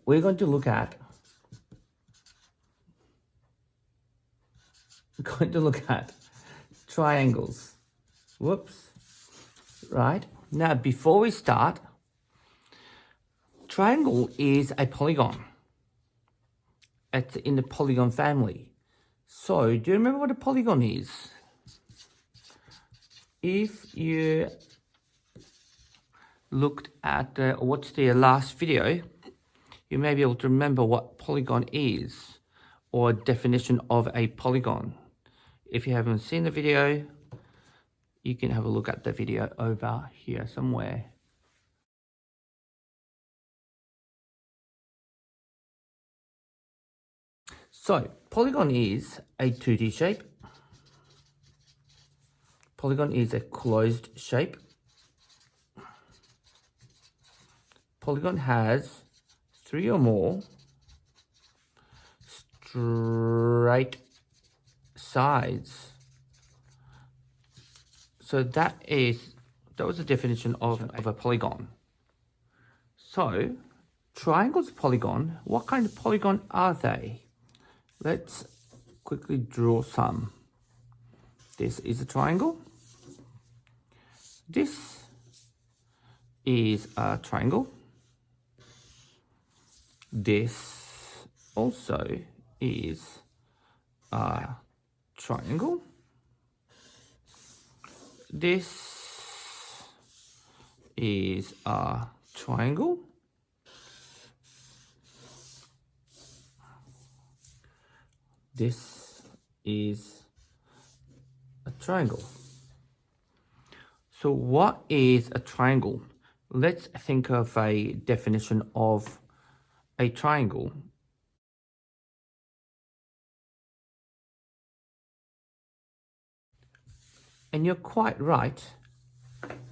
we're going to look at triangles. Whoops. Right. Now, before we start, triangle is a polygon. It's in the polygon family. So, do you remember what a polygon is? If you looked at or watched the last video, you may be able to remember what polygon is, or a definition of a polygon. If you haven't seen the video, you can have a look at the video over here somewhere. So, polygon is a 2D shape. Polygon is a closed shape. Polygon has 3 or more straight sides. So that was the definition of a polygon. So, triangles polygon, what kind of polygon are they? Let's quickly draw some. This is a triangle. This is a triangle. This also is a triangle. This is a triangle. This is a triangle. So what is a triangle? Let's think of a definition of a triangle. And you're quite right.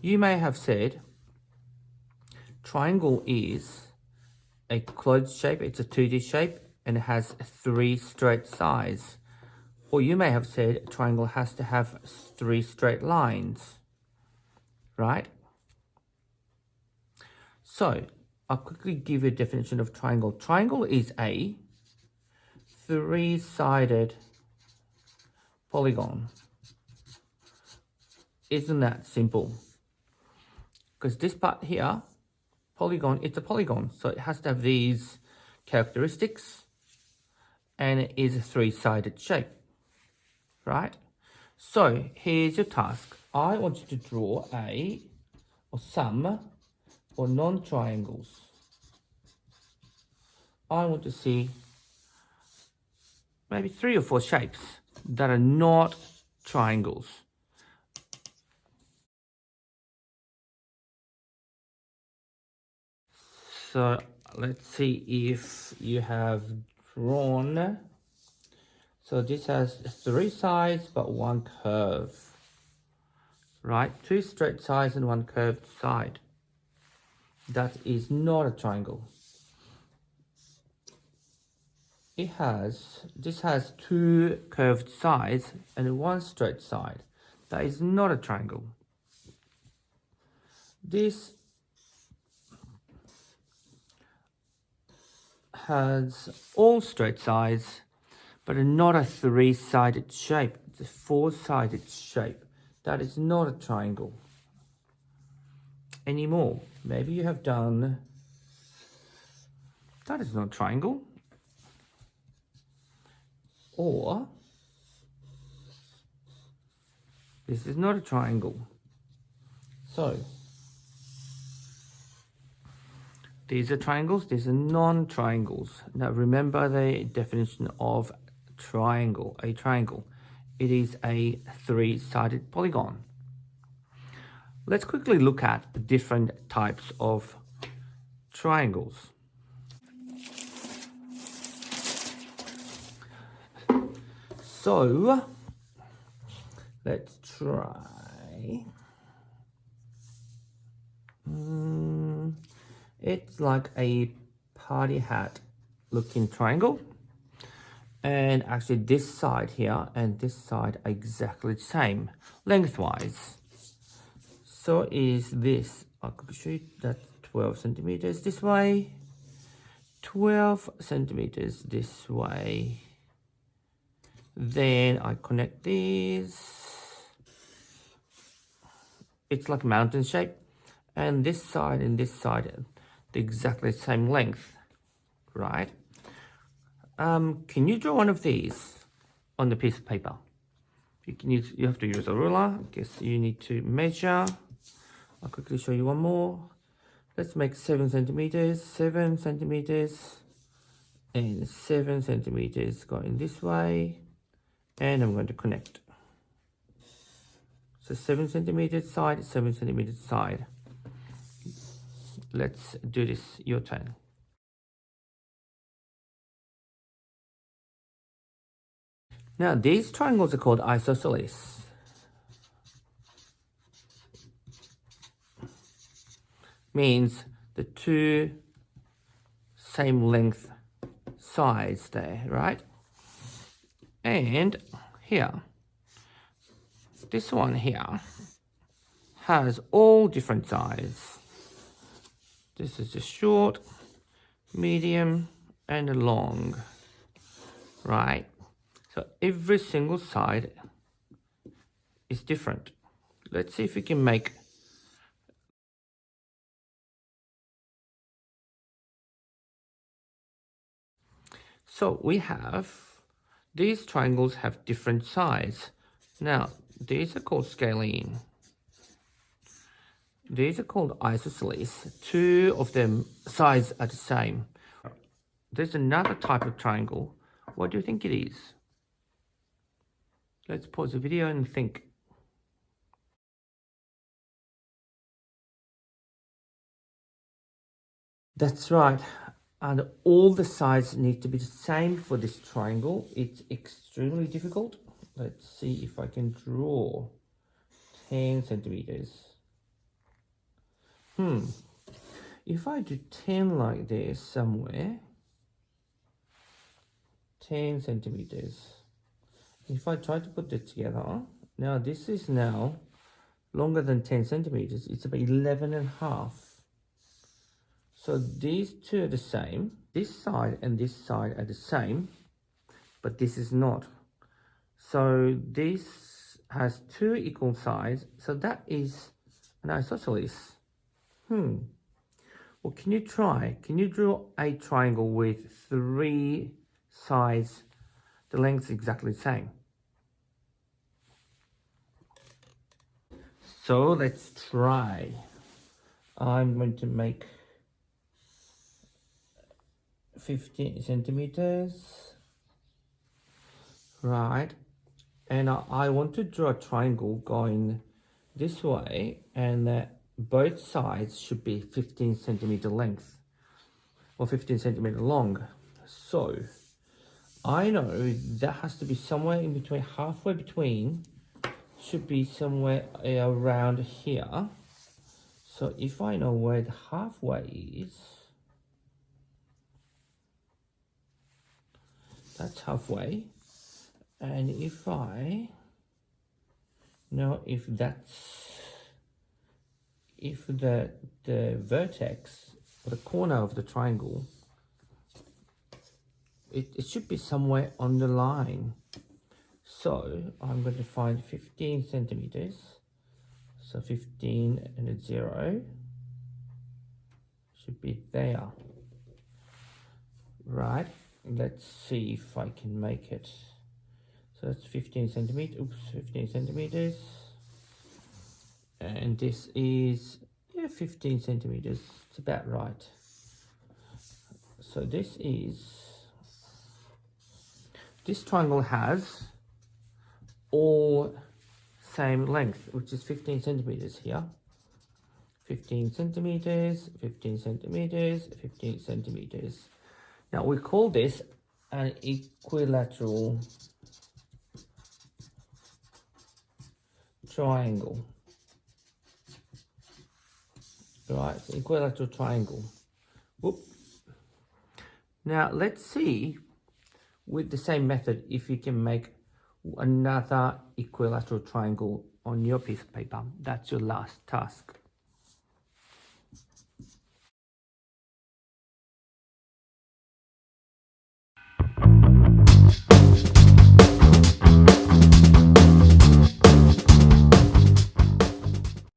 You may have said triangle is a closed shape. It's a 2D shape and it has 3 straight sides. Or you may have said a triangle has to have 3 straight lines, right? So I'll quickly give you a definition of triangle. Triangle is a 3-sided polygon. Isn't that simple? Because this part here, polygon, it's a polygon. So it has to have these characteristics and it is a 3-sided shape, right? So here's your task. I want you to draw some non-triangles. I want to see maybe 3 or 4 shapes that are not triangles. So let's see if you have drawn. So this has 3 sides but 1 curve, right? 2 straight sides and 1 curved side. That is not a triangle. This has 2 curved sides and 1 straight side. That is not a triangle. This has all straight sides, but not a 3-sided shape. It's a 4-sided shape. That is not a triangle anymore. Maybe you have done, that is not a triangle. Or, this is not a triangle. So, these are triangles, these are non-triangles. Now remember the definition of triangle. A triangle, it is a 3-sided polygon. Let's quickly look at the different types of triangles. So, let's try. It's like a party hat looking triangle. And actually this side here and this side are exactly the same lengthwise. So is this. I could show you that 12 centimeters this way, 12 centimeters this way. Then I connect these. It's like a mountain shape. And this side and this side, the exactly same length, right? Can you draw one of these on the piece of paper? You have to use a ruler. I guess you need to measure. I'll quickly show you one more. Let's make 7 centimeters, 7 centimeters, and 7 centimeters going this way. And I'm going to connect. So 7 centimeters side, 7 centimeters side. Let's do this. Your turn. Now these triangles are called isosceles. Means the two same length sides there, right? And here, this one here has all different sides. This is the short, medium, and the long, right? So every single side is different. Let's see if we can make so we have these triangles have different sides. Now these are called scalene. These are called isosceles. Two of them sides are the same. There's another type of triangle. What do you think it is? Let's pause the video and think. That's right. And all the sides need to be the same for this triangle. It's extremely difficult. Let's see if I can draw 10 centimeters. If I do 10 like this somewhere, 10 centimeters. If I try to put it together, now this is now longer than 10 centimeters. It's about 11 and a half. So these two are the same. This side and this side are the same, but this is not. So this has two equal sides. So that is an isosceles. Well, can you try? Can you draw a triangle with 3 sides, the length is exactly the same? So let's try. I'm going to make 15 centimeters, right? And I want to draw a triangle going this way, and both sides should be 15 centimeter length or 15 centimeter long. So I know that has to be somewhere in between, halfway between, should be somewhere around here. So if I know where the halfway is, that's halfway. And if I know if that's, if the vertex or the corner of the triangle, it should be somewhere on the line. So I'm going to find 15 centimeters. So 15 and a 0 should be there. Right, let's see if I can make it. So that's 15 centimeters. Oops, 15 centimeters. And this is 15 centimeters. It's about right. So this triangle has all same length, which is 15 centimeters here. 15 centimeters, 15 centimeters, 15 centimeters. Now we call this an equilateral triangle. Right, it's an equilateral triangle. Whoop. Now let's see with the same method if you can make another equilateral triangle on your piece of paper. That's your last task.